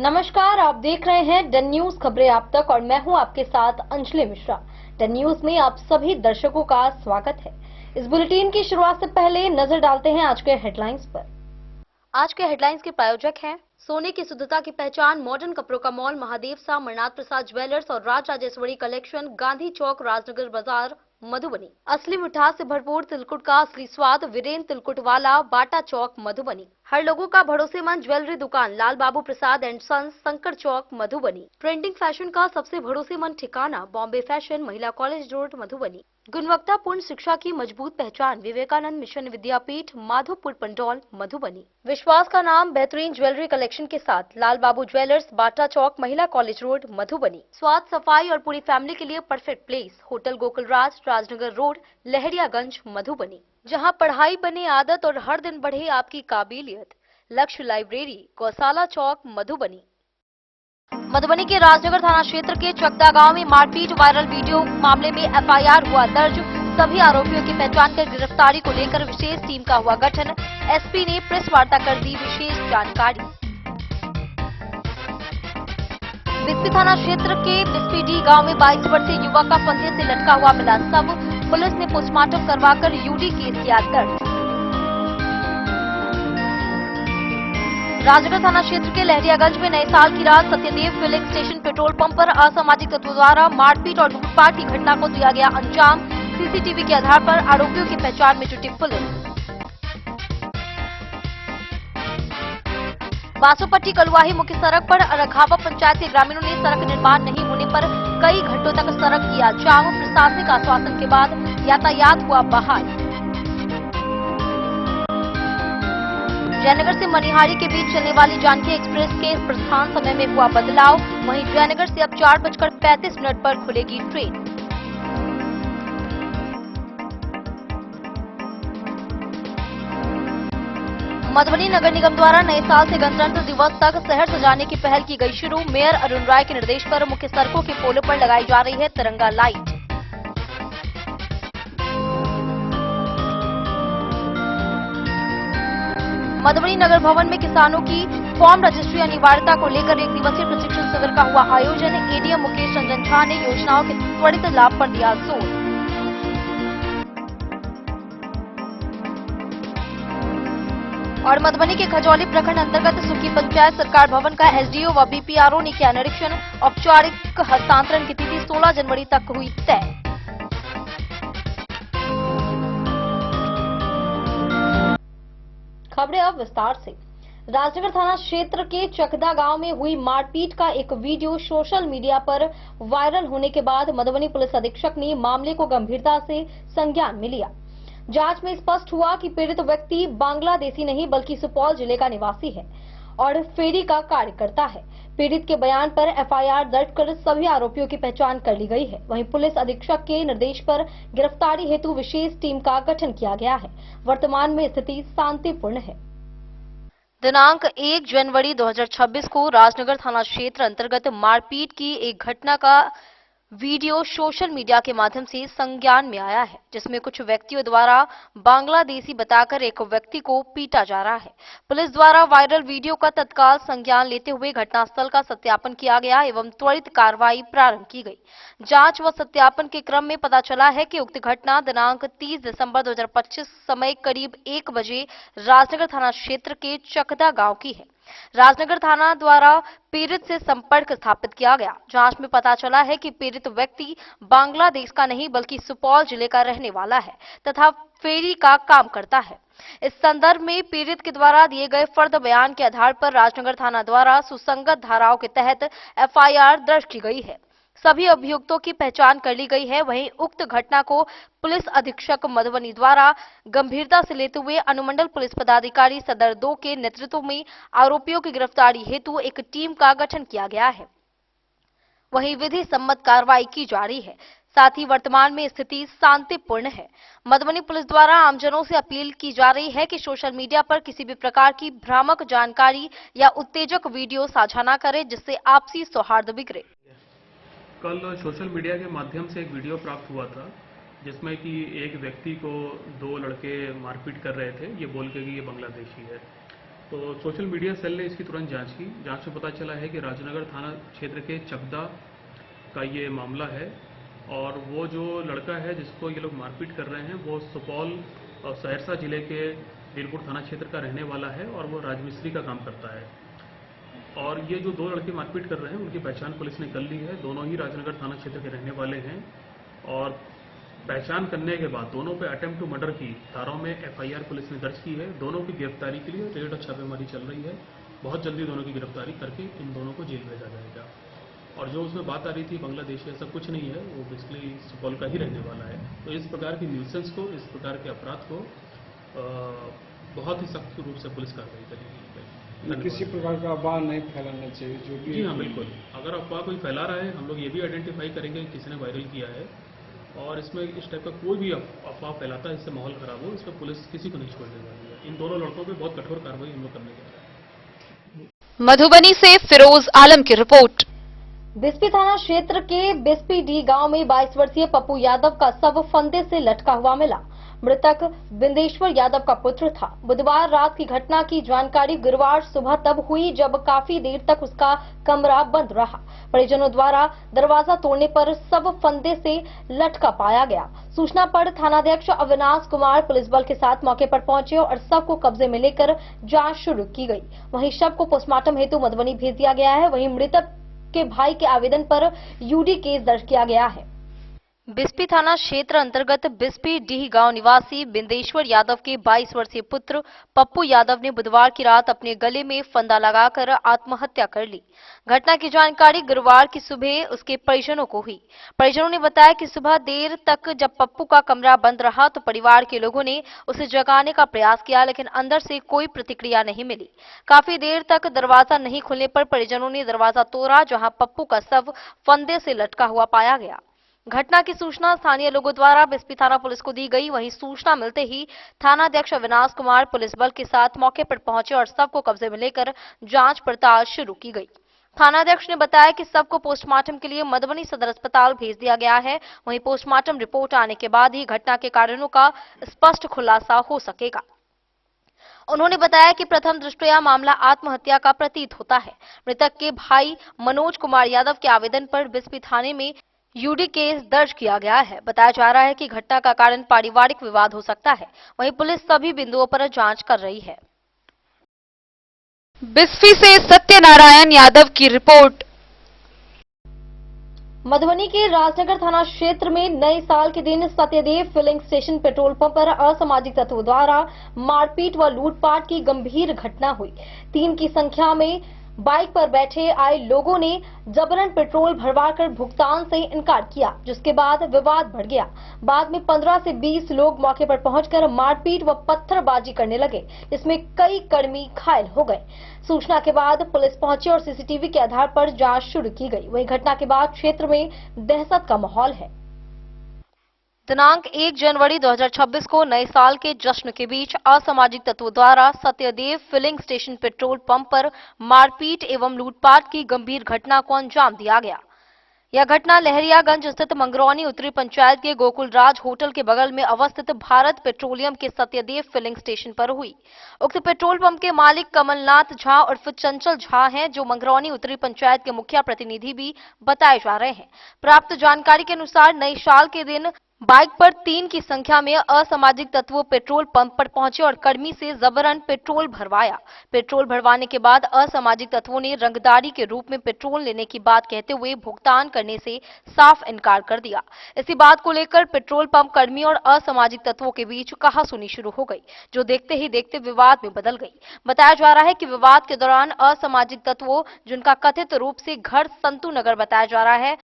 नमस्कार, आप देख रहे हैं डन न्यूज खबरें आप तक और मैं हूं आपके साथ अंजलि मिश्रा। डन न्यूज में आप सभी दर्शकों का स्वागत है। इस बुलेटिन की शुरुआत से पहले नजर डालते हैं आज के हेडलाइंस पर। आज के हेडलाइंस के प्रायोजक हैं सोने की शुद्धता की पहचान मॉडर्न कपड़ों का मॉल महादेव सा मरनाथ प्रसाद ज्वेलर्स और राज राजेश्वरी कलेक्शन, गांधी चौक, राजनगर बाजार, मधुबनी। असली मिठास से भरपूर तिलकुट का असली स्वाद, वीरेन तिलकुट वाला, बाटा चौक, मधुबनी। हर लोगों का भरोसेमंद ज्वेलरी दुकान Lal Babu Prasad and sons, Shankar Chowk, Madhubani. Trending fashion का सबसे भरोसेमंद ठिकाना Bombay fashion, Mahila college road, Madhubani. गुणवत्तापूर्ण शिक्षा की मजबूत पहचान विवेकानंद मिशन विद्यापीठ, माधोपुर पंडौल, मधुबनी। विश्वास का नाम बेहतरीन ज्वेलरी कलेक्शन के साथ लाल बाबू ज्वेलर्स, बाटा चौक, महिला कॉलेज रोड, मधुबनी। स्वाद, सफाई और पूरी फैमिली के लिए परफेक्ट प्लेस होटल गोकुल राज, राजनगर रोड, लहरियागंज, मधुबनी। जहां पढ़ाई बने आदत और हर दिन बढ़े आपकी काबिलियत। लक्ष्य लाइब्रेरी, गौशाला चौक, मधुबनी। मधुबनी के राजनगर थाना क्षेत्र के चकदा गांव में मारपीट वायरल वीडियो मामले में एफआईआर हुआ दर्ज। सभी आरोपियों की पहचान कर गिरफ्तारी को लेकर विशेष टीम का हुआ गठन। एसपी ने प्रेस वार्ता कर दी विशेष जानकारी। बिस्पी थाना क्षेत्र के बिस्पी गांव में 22 वर्षीय युवक का फंदे से लटका हुआ मिला शव। पुलिस ने पोस्टमार्टम करवाकर यूडी केस किया दर्ज। राजनगर थाना क्षेत्र के लहरियागंज में नए साल की रात Satyadev filling station petrol pump पर असामाजिक तत्वों द्वारा मारपीट और लूटपाट की घटना को दिया गया अंजाम। सीसीटीवी के आधार पर आरोपियों की पहचान में जुटी पुलिस। बासोपट्टी कलुआही मुख्य सड़क पर रखावा पंचायत के ग्रामीणों ने सड़क निर्माण नहीं होने पर कई घंटों तक सड़क किया जाम। प्रशासनिक आश्वासन के बाद यातायात हुआ बहाल। जयनगर से मनिहारी के बीच चलने वाली जानकी एक्सप्रेस के प्रस्थान समय में हुआ बदलाव। वहीं जयनगर से अब 4:35 पर खुलेगी ट्रेन। मधुबनी नगर निगम द्वारा नए साल से गणतंत्र दिवस तक शहर सजाने की पहल की गई शुरू। मेयर अरुण राय के निर्देश पर मुख्य सड़कों के पोलों पर लगाई जा रही है तिरंगा लाइट। मधुबनी नगर भवन में किसानों की फॉर्म रजिस्ट्री अनिवार्यता को लेकर एक दिवसीय प्रशिक्षण शिविर का हुआ आयोजन। एडीएम मुकेश रंजन झा ने योजनाओं के त्वरित लाभ पर दिया जोर। और मधुबनी के खजौली प्रखंड अंतर्गत सुखी पंचायत सरकार भवन का एसडीओ व बीपीआरओ ने किया निरीक्षण। औपचारिक हस्तांतरण की तिथि 16 जनवरी तक हुई तय। खबरें अब विस्तार से। राजनगर थाना क्षेत्र के चकदा गांव में हुई मारपीट का एक वीडियो सोशल मीडिया पर वायरल होने के बाद मधुबनी पुलिस अधीक्षक ने मामले को गंभीरता से संज्ञान में लिया। जांच में स्पष्ट हुआ कि पीड़ित व्यक्ति बांग्लादेशी नहीं बल्कि सुपौल जिले का निवासी है और फेरी का कार्य करता है। पीड़ित के बयान पर एफआईआर दर्ज कर सभी आरोपियों की पहचान कर ली गई है। वहीं पुलिस अधीक्षक के निर्देश पर गिरफ्तारी हेतु विशेष टीम का गठन किया गया है। वर्तमान में स्थिति शांतिपूर्ण है। दिनांक 1 जनवरी 2026 को राजनगर थाना क्षेत्र अंतर्गत मारपीट की एक घटना का वीडियो सोशल मीडिया के माध्यम से संज्ञान में आया है, जिसमें कुछ व्यक्तियों द्वारा बांग्लादेशी बताकर एक व्यक्ति को पीटा जा रहा है। पुलिस द्वारा वायरल वीडियो का तत्काल संज्ञान लेते हुए घटनास्थल का सत्यापन किया गया एवं त्वरित कार्रवाई प्रारंभ की गई। जांच व सत्यापन के क्रम में पता चला है कि उक्त घटना दिनांक 30 दिसंबर 2025 समय करीब 1 बजे राजनगर थाना क्षेत्र के चकदा गांव की है। राजनगर थाना द्वारा पीड़ित से संपर्क स्थापित किया गया। जांच में पता चला है कि पीड़ित व्यक्ति बांग्लादेश का नहीं बल्कि सुपौल जिले का रहने वाला है तथा फेरी का काम करता है। इस संदर्भ में पीड़ित के द्वारा दिए गए फर्द बयान के आधार पर राजनगर थाना द्वारा सुसंगत धाराओं के तहत एफआईआर दर्ज की गई है। सभी अभियुक्तों की पहचान कर ली गई है। वहीं उक्त घटना को पुलिस अधीक्षक मधुबनी द्वारा गंभीरता से लेते हुए अनुमंडल पुलिस पदाधिकारी सदर 2 के नेतृत्व में आरोपियों की गिरफ्तारी हेतु एक टीम का गठन किया गया है। वहीं विधि सम्मत कार्रवाई की जा रही है। साथ ही वर्तमान में स्थिति शांतिपूर्ण है। मधुबनी पुलिस द्वारा आमजनों से अपील की जा रही है कि सोशल मीडिया पर किसी भी प्रकार की भ्रामक जानकारी या उत्तेजक वीडियो साझा न करें, जिससे आपसी सौहार्द बिगड़े। कल सोशल मीडिया के माध्यम से एक वीडियो प्राप्त हुआ था जिसमें कि एक व्यक्ति को 2 लड़के मारपीट कर रहे थे, ये बोल के कि ये बांग्लादेशी है। तो सोशल मीडिया सेल ने इसकी तुरंत जांच की। जांच में पता चला है कि राजनगर थाना क्षेत्र के चकदा का ये मामला है और वो जो लड़का है जिसको ये लोग मारपीट कर रहे हैं वो सुपौल और सहरसा जिले के वीरपुर थाना क्षेत्र का रहने वाला है और वो राजमिस्त्री का काम करता है। और ये जो दो लड़के मारपीट कर रहे हैं उनकी पहचान पुलिस ने कर ली है। दोनों ही राजनगर थाना क्षेत्र के रहने वाले हैं और पहचान करने के बाद दोनों पे अटेम्प्ट टू मर्डर की धाराओं में एफआईआर पुलिस ने दर्ज की है। दोनों की गिरफ्तारी के लिए रेड और छापेमारी चल रही है। बहुत जल्दी दोनों की गिरफ्तारी करके इन दोनों को जेल भेजा जाएगा। और जो उसमें बात आ रही थी बांग्लादेशी, ऐसा कुछ नहीं है, वो बेसिकली सुपौल का ही रहने वाला है। तो इस प्रकार की न्यूसेंस को, इस प्रकार के अपराध को बहुत ही सख्त रूप से पुलिस कार्रवाई करेगी। किसी प्रकार का अफवाह नहीं फैलाना चाहिए जो कि जी हाँ, बिल्कुल। अगर अफवाह कोई फैला रहा है हम लोग ये भी आइडेंटिफाई करेंगे किसी ने वायरल किया है और इसमें इस टाइप का कोई भी अफवाह फैलाता है इससे माहौल खराब हो, इस पर पुलिस किसी को नहीं छोड़ने वाली है। इन दोनों लड़कों पे बहुत कठोर कार्रवाई हम लोग करने जा रहे हैं। मधुबनी से फिरोज आलम की रिपोर्ट। बिस्पी थाना क्षेत्र के बिस्पी डी गांव में 22 वर्षीय पप्पू यादव का शव फंदे से लटका हुआ मिला। मृतक बिंदेश्वर यादव का पुत्र था। बुधवार रात की घटना की जानकारी गुरुवार सुबह तब हुई जब काफी देर तक उसका कमरा बंद रहा। परिजनों द्वारा दरवाजा तोड़ने पर शव फंदे से लटका पाया गया। सूचना पर थानाध्यक्ष अविनाश कुमार पुलिस बल के साथ मौके पर पहुंचे और शव को कब्जे में लेकर जांच शुरू की गई। वहीं शव को पोस्टमार्टम हेतु मधुबनी भेज दिया गया है। वहीं मृतक के भाई के आवेदन पर यूडी केस दर्ज किया गया है। बिस्पी थाना क्षेत्र अंतर्गत बिस्पी डीह गांव निवासी बिंदेश्वर यादव के 22 वर्षीय पुत्र पप्पू यादव ने बुधवार की रात अपने गले में फंदा लगाकर आत्महत्या कर ली। घटना की जानकारी गुरुवार की सुबह उसके परिजनों को हुई। परिजनों ने बताया कि सुबह देर तक जब पप्पू का कमरा बंद रहा तो परिवार के लोगों ने उसे जगाने का प्रयास किया, लेकिन अंदर से कोई प्रतिक्रिया नहीं मिली। काफी देर तक दरवाजा नहीं खुलने पर परिजनों ने दरवाजा तोड़ा, जहां पप्पू का शव फंदे से लटका हुआ पाया गया। घटना की सूचना स्थानीय लोगों द्वारा बिस्पी थाना पुलिस को दी गई। वहीं सूचना मिलते ही थानाध्यक्ष अविनाश कुमार पुलिस बल के साथ मौके पर पहुंचे और शव को कब्जे में लेकर जांच पड़ताल शुरू की गई। थानाध्यक्ष ने बताया कि शव को पोस्टमार्टम के लिए मधुबनी सदर अस्पताल भेज दिया गया है। वहीं पोस्टमार्टम रिपोर्ट आने के बाद ही घटना के कारणों का स्पष्ट खुलासा हो सकेगा। उन्होंने बताया कि प्रथम दृष्टया मामला आत्महत्या का प्रतीत होता है। मृतक के भाई मनोज कुमार यादव के आवेदन पर बिस्पी थाने में यूडी केस दर्ज किया गया है। बताया जा रहा है कि घटना का कारण पारिवारिक विवाद हो सकता है। वहीं पुलिस सभी बिंदुओं पर जांच कर रही है। बिस्फी से सत्यनारायण यादव की रिपोर्ट। मधुबनी के राजनगर थाना क्षेत्र में नए साल के दिन Satyadev filling station petrol pump पर असामाजिक तत्वों द्वारा मारपीट व लूटपाट की गंभीर घटना हुई। 3 की संख्या में बाइक पर बैठे आए लोगों ने जबरन पेट्रोल भरवाकर भुगतान से इनकार किया, जिसके बाद विवाद बढ़ गया। बाद में 15 से 20 लोग मौके पर पहुंचकर मारपीट व पत्थरबाजी करने लगे, जिसमें कई कर्मी घायल हो गए। सूचना के बाद पुलिस पहुंची और सीसीटीवी के आधार पर जांच शुरू की गई। वहीं घटना के बाद क्षेत्र में दहशत का माहौल है। दिनांक 1 जनवरी 2026 को नए साल के जश्न के बीच असामाजिक तत्वों द्वारा Satyadev filling station petrol pump पर मारपीट एवं लूटपाट की गंभीर घटना को अंजाम दिया गया। यह घटना लहरियागंज स्थित मंगरौनी उत्तरी पंचायत के गोकुलराज होटल के बगल में अवस्थित भारत पेट्रोलियम के सत्यदेव फिलिंग स्टेशन पर हुई। उक्त पेट्रोल पंप के मालिक कमलनाथ झा उर्फ चंचल झा हैं, जो मंगरौनी उत्तरी पंचायत के मुखिया प्रतिनिधि भी बताए जा रहे हैं। प्राप्त जानकारी के अनुसार नए साल के दिन बाइक पर 3 की संख्या में असामाजिक तत्वों पेट्रोल पंप पर पहुंचे और कर्मी से जबरन पेट्रोल भरवाया। पेट्रोल भरवाने के बाद असामाजिक तत्वों ने रंगदारी के रूप में पेट्रोल लेने की बात कहते हुए भुगतान करने से साफ इनकार कर दिया। इसी बात को लेकर पेट्रोल पंप कर्मी और असामाजिक तत्वों के बीच कहासुनी शुरू हो गई, जो देखते ही देखते विवाद में बदल गई। बताया जा रहा है कि विवाद के दौरान असामाजिक तत्वों, जिनका कथित रूप से घर संतू नगर बताया जा रहा है,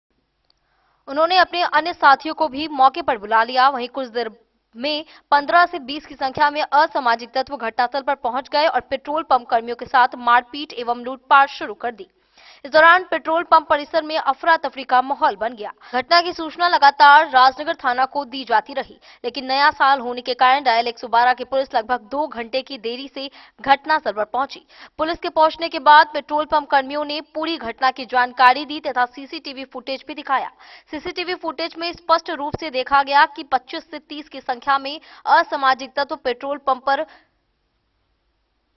उन्होंने अपने अन्य साथियों को भी मौके पर बुला लिया। वहीं कुछ देर में 15 से 20 की संख्या में असामाजिक तत्व घटनास्थल पर पहुंच गए और पेट्रोल पंप कर्मियों के साथ मारपीट एवं लूटपाट शुरू कर दी। इस दौरान पेट्रोल पंप परिसर में अफरा तफरी का माहौल बन गया। घटना की सूचना लगातार राजनगर थाना को दी जाती रही, लेकिन नया साल होने के कारण डायल 112 की पुलिस लगभग 2 घंटे की देरी से घटनास्थल पर पहुंची। पुलिस के पहुंचने के बाद पेट्रोल पंप कर्मियों ने पूरी घटना की जानकारी दी तथा सीसीटीवी फुटेज भी दिखाया। सीसीटीवी फुटेज में स्पष्ट रूप से देखा गया कि 25 से 30 की संख्या में असामाजिक तत्व पेट्रोल पंप पर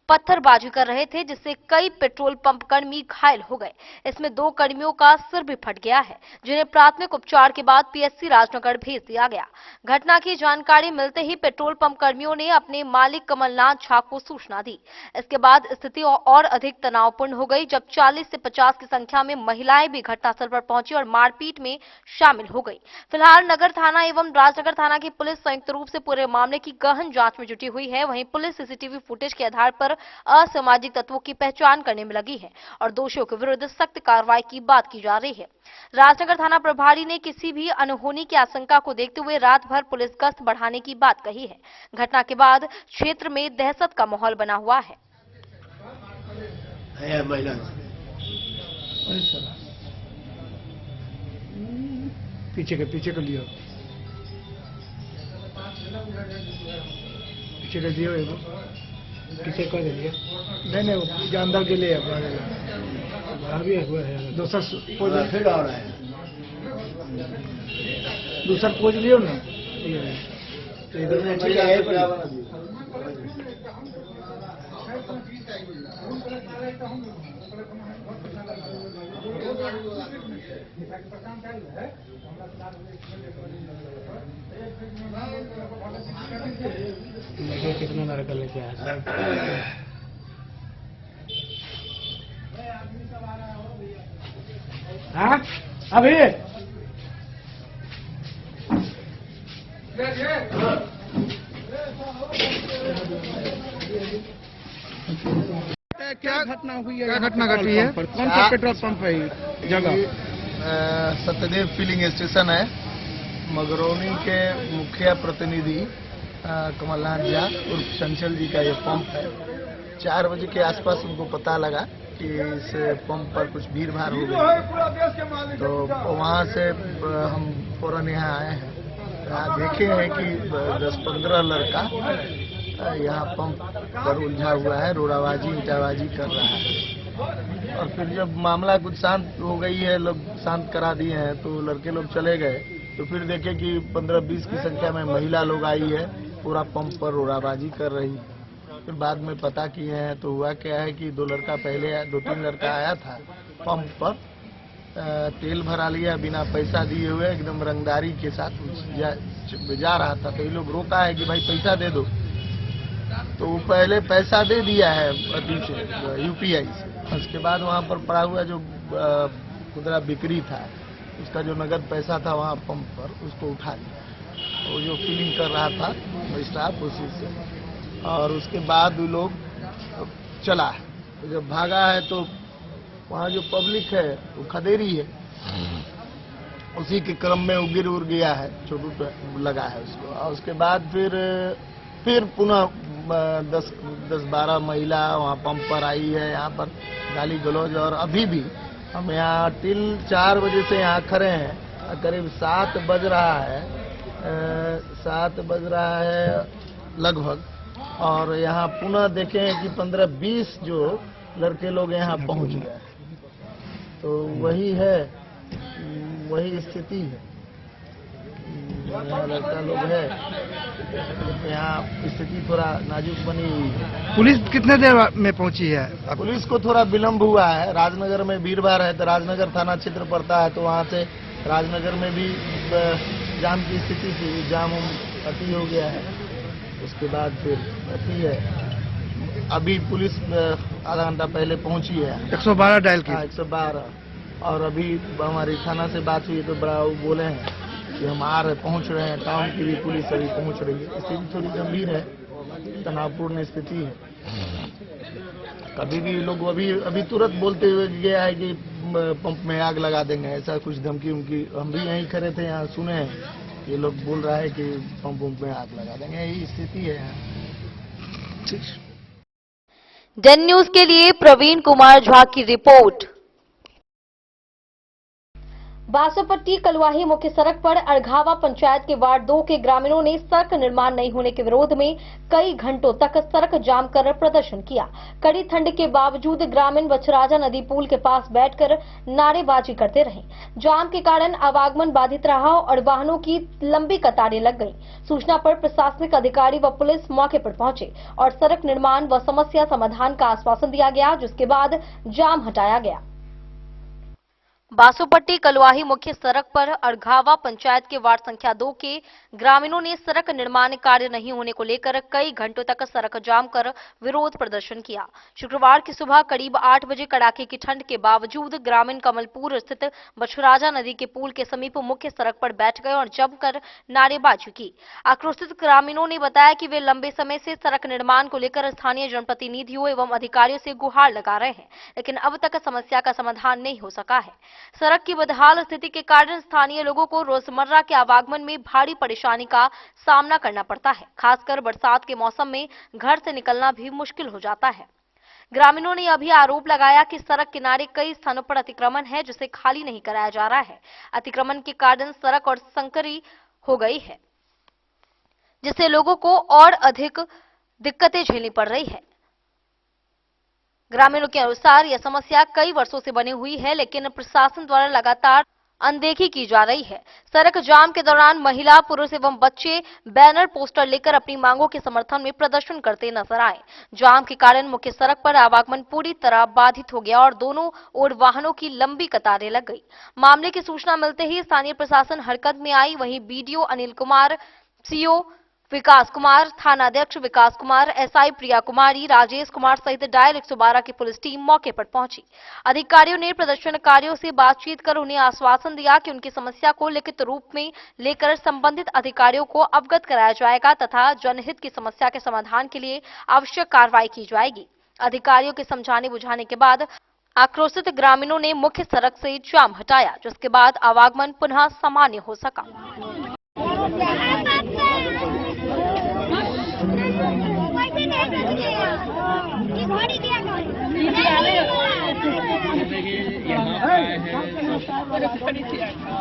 पत्थरबाजी कर रहे थे, जिससे कई पेट्रोल पंप कर्मी घायल हो गए। इसमें 2 कर्मियों का सिर भी फट गया है, जिन्हें प्राथमिक उपचार के बाद पीएचसी राजनगर भेज दिया गया। घटना की जानकारी मिलते ही पेट्रोल पंप कर्मियों ने अपने मालिक कमलनाथ झा को सूचना दी। इसके बाद स्थिति और अधिक तनावपूर्ण हो गई, जब 40 से 50 की संख्या में महिलाएं भी घटनास्थल पर पहुंची और मारपीट में शामिल हो गई। फिलहाल नगर थाना एवं राजनगर थाना की पुलिस संयुक्त रूप से पूरे मामले की गहन जांच में जुटी हुई है। वहीं पुलिस सीसीटीवी फुटेज के आधार पर असामाजिक तत्वों की पहचान करने में लगी है और दोषियों के विरुद्ध सख्त कार्रवाई की बात की जा रही है। राजनगर थाना प्रभारी ने किसी भी अनहोनी की आशंका को देखते हुए रात भर पुलिस गश्त बढ़ाने की बात कही है। घटना के बाद क्षेत्र में दहशत का माहौल बना हुआ है। पीछे के लियो, पीछे के लियो, पीछे कर दिया नहीं वो अंदर के लिए अभी हुआ है। दूसरा पोज लियो ना, तो इधर कितना लड़का लेके आया हाँ अभी क्या घटना हुई है? क्या घटना घटी है? कौन सा पेट्रोल पंप है जगह? सत्यदेव फिलिंग स्टेशन है। मगरौनी के मुखिया प्रतिनिधि कमलनाथ झा उर्फ चंचल जी का ये पंप है। 4 बजे के आसपास उनको पता लगा कि इस पंप पर कुछ भीड़ भाड़ हो गई, तो वहाँ से हम फौरन यहाँ आए हैं। यहाँ देखे हैं कि 10-15 लड़का यहाँ पंप पर उलझा हुआ है, रोड़ाबाजी ईंटाबाजी कर रहा है। और फिर जब मामला कुछ शांत हो गई है, लोग शांत करा दिए हैं, तो लड़के लोग चले गए। तो फिर देखे कि 15-20 की संख्या में महिला लोग आई है, पूरा पंप पर रोड़ाबाजी कर रही है। फिर बाद में पता किए हैं तो हुआ क्या है कि 2-3 लड़का आया था पंप पर, तेल भरा लिया बिना पैसा दिए हुए, एकदम रंगदारी के साथ जा रहा था। तो ये लोग रोका है कि भाई पैसा दे दो, तो वो पहले पैसा दे दिया है अभी से यूपीआई से। उसके बाद वहाँ पर पड़ा हुआ जो खुदरा बिक्री था, उसका जो नगद पैसा था वहाँ पंप पर, उसको उठा लिया। वो जो फिलिंग कर रहा था स्टाफ उसी से, और उसके बाद वो लोग चला है। तो जब भागा है तो वहाँ जो पब्लिक है वो खदेरी है, उसी के क्रम में वो गिर उड़ गया है, चोट लगा है उसको। और उसके बाद फिर पुनः 10-12 महिला वहाँ पंप पर आई है, यहाँ पर गाली गलौज। और अभी भी हम यहाँ टिल 4 बजे से यहाँ खड़े हैं, करीब 7 बज रहा है लगभग। और यहाँ पुनः देखें कि 15-20 जो लड़के लोग यहाँ पहुँच गए। तो वही स्थिति है। यहाँ लड़का लोग है, यहाँ स्थिति थोड़ा नाजुक बनी हुई है। पुलिस कितने देर में पहुंची है? पुलिस को थोड़ा विलम्ब हुआ है। राजनगर में भीड़ भाड़ है, तो राजनगर थाना क्षेत्र पड़ता है, तो वहाँ से राजनगर में भी जाम की स्थिति थी, जाम अति हो गया है। उसके बाद फिर अति है। अभी पुलिस आधा घंटा पहले पहुंची है, 112 डायल की। 112। और अभी हमारी थाना से बात हुई तो बड़ा वो बोले हैं कि हम पहुंच रहे हैं, टाउन की भी पुलिस अभी पहुंच रही है। स्थिति थोड़ी गंभीर है, तनावपूर्ण स्थिति है। कभी भी लोग अभी तुरंत बोलते हुए गया है कि पंप में आग लगा देंगे, ऐसा कुछ धमकी उनकी। हम भी यहीं खड़े थे, यहाँ सुने हैं ये लोग बोल रहा है कि पंप में आग लगा देंगे। यही स्थिति है यहाँ। डेन न्यूज के लिए प्रवीण कुमार झा की रिपोर्ट। बासोपट्टी कलुआही मुख्य सड़क पर अड़घावा पंचायत के वार्ड 2 के ग्रामीणों ने सड़क निर्माण नहीं होने के विरोध में कई घंटों तक सड़क जाम कर प्रदर्शन किया। कड़ी ठंड के बावजूद ग्रामीण बछराजा नदी पुल के पास बैठकर नारेबाजी करते रहे। जाम के कारण आवागमन बाधित रहा और वाहनों की लंबी कतारें लग गई। सूचना पर प्रशासनिक अधिकारी व पुलिस मौके पर पहुंचे और सड़क निर्माण व समस्या समाधान का आश्वासन दिया गया, जिसके बाद जाम हटाया गया। बासोपट्टी कलुआही मुख्य सड़क पर अड़घावा पंचायत के वार्ड संख्या 2 के ग्रामीणों ने सड़क निर्माण कार्य नहीं होने को लेकर कई घंटों तक सड़क जाम कर विरोध प्रदर्शन किया। शुक्रवार की सुबह करीब 8 बजे कड़ाके की ठंड के बावजूद ग्रामीण कमलपुर स्थित बछराजा नदी के पुल के समीप मुख्य सड़क पर बैठ गए और जमकर नारेबाजी की। आक्रोशित ग्रामीणों ने बताया कि वे लंबे समय से सड़क निर्माण को लेकर स्थानीय जनप्रतिनिधियों एवं अधिकारियों से गुहार लगा रहे हैं, लेकिन अब तक समस्या का समाधान नहीं हो सका है। सड़क की बदहाल स्थिति के कारण स्थानीय लोगों को रोजमर्रा के आवागमन में भारी परेशानी का सामना करना पड़ता है। खासकर बरसात के मौसम में घर से निकलना भी मुश्किल हो जाता है। ग्रामीणों ने यह भी आरोप लगाया कि सड़क किनारे कई स्थानों पर अतिक्रमण है, जिसे खाली नहीं कराया जा रहा है। अतिक्रमण के कारण सड़क और संकरी हो गई है, जिससे लोगों को और अधिक दिक्कतें झेलनी पड़ रही है। ग्रामीणों के अनुसार यह समस्या कई वर्षों से बनी हुई है, लेकिन प्रशासन द्वारा लगातार अनदेखी की जा रही है। सड़क जाम के दौरान महिला, पुरुष एवं बच्चे बैनर पोस्टर लेकर अपनी मांगों के समर्थन में प्रदर्शन करते नजर आए। जाम के कारण मुख्य सड़क पर आवागमन पूरी तरह बाधित हो गया और दोनों ओर वाहनों की लंबी कतारें लग गई। मामले की सूचना मिलते ही स्थानीय प्रशासन हरकत में आई। वहीं बीडीओ अनिल कुमार, सीओ विकास कुमार, थानाध्यक्ष विकास कुमार, एसआई प्रिया कुमारी, राजेश कुमार सहित डायल 112 की पुलिस टीम मौके पर पहुंची। अधिकारियों ने प्रदर्शनकारियों से बातचीत कर उन्हें आश्वासन दिया कि उनकी समस्या को लिखित रूप में लेकर संबंधित अधिकारियों को अवगत कराया जाएगा तथा जनहित की समस्या के समाधान के लिए आवश्यक कार्रवाई की जाएगी। अधिकारियों के समझाने बुझाने के बाद आक्रोशित ग्रामीणों ने मुख्य सड़क से जाम हटाया, जिसके बाद आवागमन पुनः सामान्य हो सका।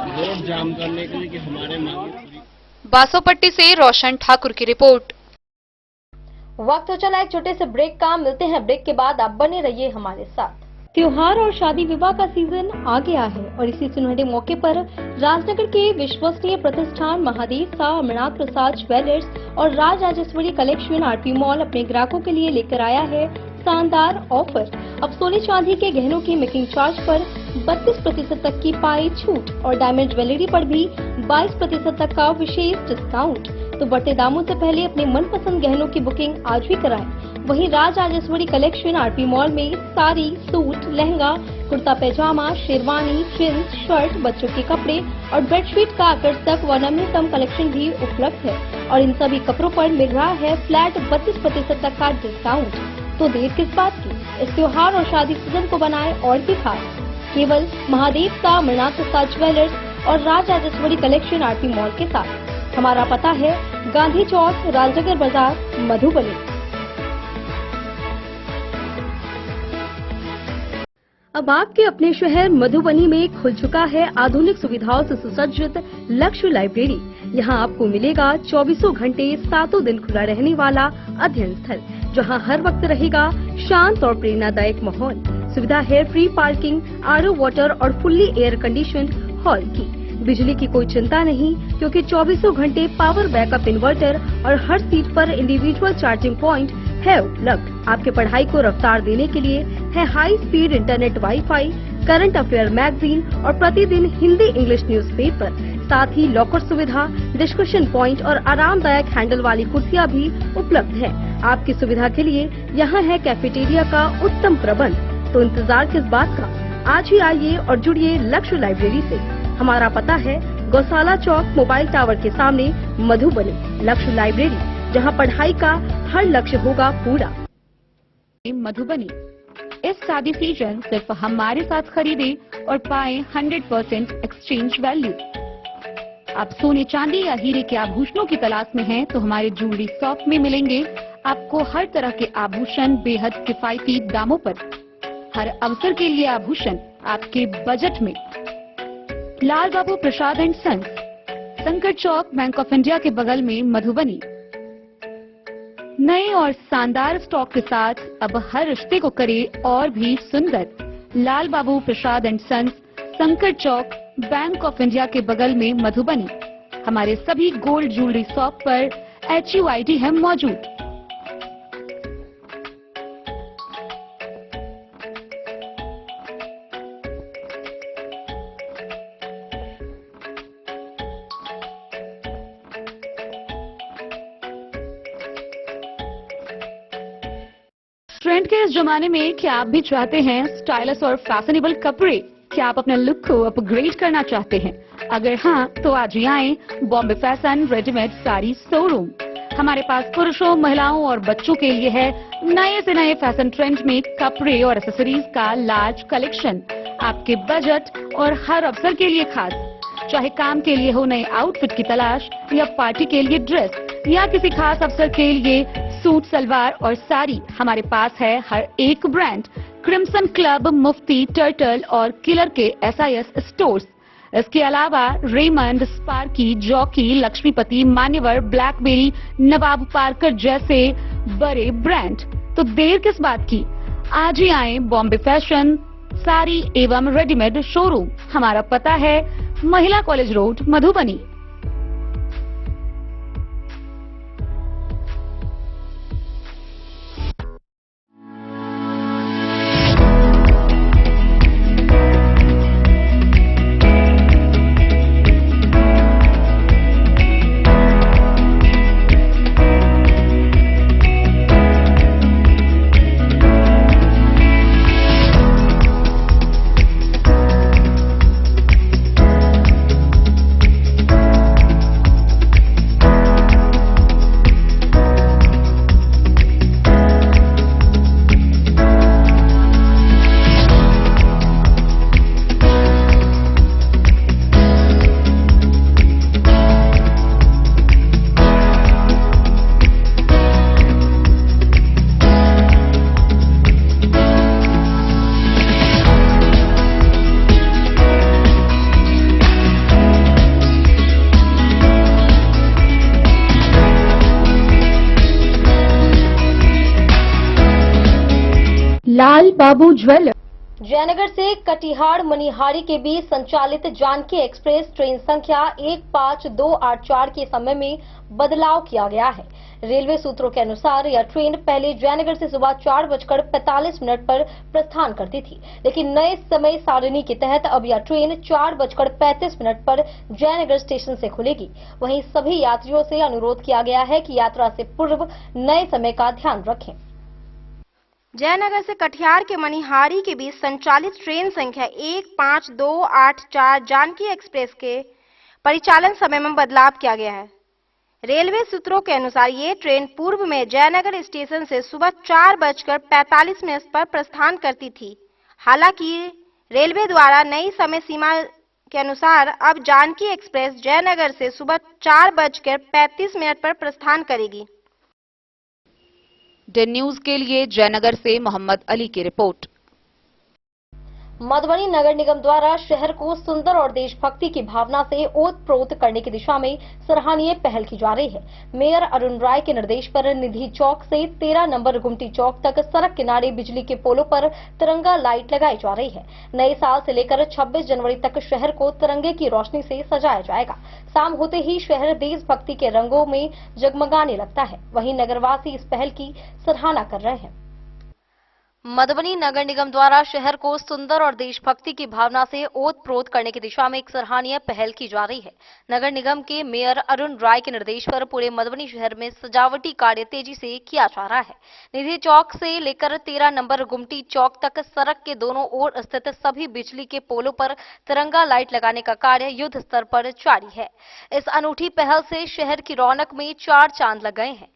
रोड जाम करने के लिए कि हमारे मांगे। बासोपट्टी से रोशन ठाकुर की रिपोर्ट। वक्त हो चला एक छोटे से ब्रेक का। मिलते हैं ब्रेक के बाद। आप बने रहिए हमारे साथ। त्योहार और शादी विवाह का सीजन आ गया है और इसी सुनहरे मौके पर राजनगर के विश्वसनीय प्रतिष्ठान महादेव शाह अमरनाथ प्रसाद ज्वेलर्स और Raj Rajeshwari collection RP mall अपने ग्राहकों के लिए लेकर आया है शानदार ऑफर। अब सोने चांदी के गहनों की मेकिंग चार्ज पर 32% तक की पाई छूट और डायमंड ज्वेलरी पर भी 22% तक का विशेष डिस्काउंट। तो बढ़ते दामों से पहले अपने मनपसंद गहनों की बुकिंग आज भी कराएं। वहीं Raj Rajeshwari collection RP mall में साड़ी, सूट, लहंगा, कुर्ता पैजामा, शेरवानी, जींस, शर्ट, बच्चों के कपड़े और बेडशीट का आकर्षक व नवीनतम कलेक्शन भी उपलब्ध है और इन सभी कपड़ों पर मिल रहा है फ्लैट 32% तक का डिस्काउंट। तो देर किस बात की, इस त्योहार और शादी सीजन को बनाए और भी खास। केवल महादेव शाह अमरनाथ प्रसाद ज्वेलर्स और Raj Rajeshwari collection RP mall के साथ। हमारा पता है गांधी चौक, राजनगर बाजार, मधुबनी। अब आपके अपने शहर मधुबनी में खुल चुका है आधुनिक सुविधाओं से सुसज्जित लक्ष्य लाइब्रेरी। यहाँ आपको मिलेगा 24 घंटे 7 दिन खुला रहने वाला अध्ययन स्थल, जहाँ हर वक्त रहेगा शांत और प्रेरणादायक माहौल। सुविधा है फ्री पार्किंग, आरओ वाटर और फुल्ली एयर कंडीशन्ड हॉल की। बिजली की कोई चिंता नहीं, क्योंकि 24 घंटे पावर बैकअप इन्वर्टर और हर सीट पर इंडिविजुअल चार्जिंग पॉइंट है उपलब्ध। आपके पढ़ाई को रफ्तार देने के लिए है high speed internet, wifi, current affair magazine और प्रतिदिन हिंदी इंग्लिश न्यूज़पेपर। साथ ही लॉकर सुविधा, डिस्कशन पॉइंट और आरामदायक हैंडल वाली कुर्सियां भी उपलब्ध है। आपकी सुविधा के लिए यहाँ है कैफेटेरिया का उत्तम प्रबंध। तो इंतजार किस बात का, आज ही आइए और जुड़िए लक्ष्य लाइब्रेरी से। हमारा पता है गौशाला चौक, मोबाइल टावर के सामने, मधुबनी। लक्ष्य लाइब्रेरी, जहां पढ़ाई का हर लक्ष्य होगा पूरा। मधुबनी, इस शादी सीजन सिर्फ हमारे साथ खरीदे और पाए 100% एक्सचेंज वैल्यू। आप सोने चांदी या हीरे के आभूषणों की तलाश में हैं, तो हमारे ज्वेलरी शॉप में मिलेंगे आपको हर तरह के आभूषण बेहद किफायती दामों पर। हर अवसर के लिए आभूषण आपके बजट में। लाल बाबू प्रसाद एंड सन्स, संकट चौक, बैंक ऑफ इंडिया के बगल में मधुबनी। नए और शानदार स्टॉक के साथ अब हर रिश्ते को करे और भी सुंदर। लाल बाबू प्रसाद एंड सन्स, संकट चौक, बैंक ऑफ इंडिया के बगल में मधुबनी। हमारे सभी गोल्ड ज्वेलरी शॉप पर HUID है मौजूद। ट्रेंड के इस जमाने में क्या आप भी चाहते हैं स्टाइलिश और फैशनेबल कपड़े? क्या आप अपने लुक को अपग्रेड करना चाहते हैं? अगर हाँ, तो आज ही आएं Bombay fashion readymade sari showroom. हमारे पास पुरुषों, महिलाओं और बच्चों के लिए है नए से नए फैशन ट्रेंड में कपड़े और एक्सेसरीज का लार्ज कलेक्शन। आपके बजट और हर अवसर के लिए खास। चाहे काम के लिए हो नए आउटफिट की तलाश, या पार्टी के लिए ड्रेस, या किसी खास अवसर के लिए सूट, सलवार और साड़ी, हमारे पास है हर एक ब्रांड। क्रिम्सन क्लब, मुफ्ती, टर्टल और किलर के SIS स्टोर्स। इसके अलावा रेमंड, स्पार्की, जॉकी, लक्ष्मीपति, मान्यवर, ब्लैकबेरी, नवाब पार्कर जैसे बड़े ब्रांड। तो देर किस बात की, आज ही आए बॉम्बे फैशन साड़ी एवं रेडीमेड शोरूम। हमारा पता है महिला कॉलेज रोड, मधुबनी। लाल बाबू ज्वेलर। जयनगर से कटिहार मनिहारी के बीच संचालित जानकी एक्सप्रेस ट्रेन संख्या 15284 के समय में बदलाव किया गया है। रेलवे सूत्रों के अनुसार यह ट्रेन पहले जयनगर से सुबह 4:45 पर प्रस्थान करती थी, लेकिन नए समय सारिणी के तहत अब यह ट्रेन 4:35 पर जयनगर स्टेशन से खुलेगी। वहीं सभी यात्रियों से अनुरोध किया गया है कि यात्रा से पूर्व नए समय का ध्यान रखें। जयनगर से कटिहार के मनिहारी के बीच संचालित ट्रेन संख्या 15284 जानकी एक्सप्रेस के परिचालन समय में बदलाव किया गया है। रेलवे सूत्रों के अनुसार ये ट्रेन पूर्व में जयनगर स्टेशन से सुबह 4:45 पर प्रस्थान करती थी। हालांकि रेलवे द्वारा नई समय सीमा के अनुसार अब जानकी एक्सप्रेस जयनगर से सुबह 4:35 पर प्रस्थान करेगी। डेन न्यूज के लिए जयनगर से मोहम्मद अली की रिपोर्ट। मधुबनी नगर निगम द्वारा शहर को सुंदर और देशभक्ति की भावना से ओत-प्रोत करने की दिशा में सराहनीय पहल की जा रही है। मेयर अरुण राय के निर्देश पर निधि चौक से 13 नंबर गुमटी चौक तक सड़क किनारे बिजली के पोलों पर तिरंगा लाइट लगाई जा रही है। नए साल से लेकर 26 जनवरी तक शहर को तिरंगे की रोशनी से सजाया जाएगा। शाम होते ही शहर देशभक्ति के रंगों में जगमगाने लगता है। वहीं नगरवासी इस पहल की सराहना कर रहे हैं। मधुबनी नगर निगम द्वारा शहर को सुंदर और देशभक्ति की भावना से ओत-प्रोत करने की दिशा में एक सराहनीय पहल की जा रही है। नगर निगम के मेयर अरुण राय के निर्देश पर पूरे मधुबनी शहर में सजावटी कार्य तेजी से किया जा रहा है। निधि चौक से लेकर 13 नंबर गुमटी चौक तक सड़क के दोनों ओर स्थित सभी बिजली के पोलों पर तिरंगा लाइट लगाने का कार्य युद्ध स्तर पर जारी है। इस अनूठी पहल से शहर की रौनक में चार चांद लग गए हैं।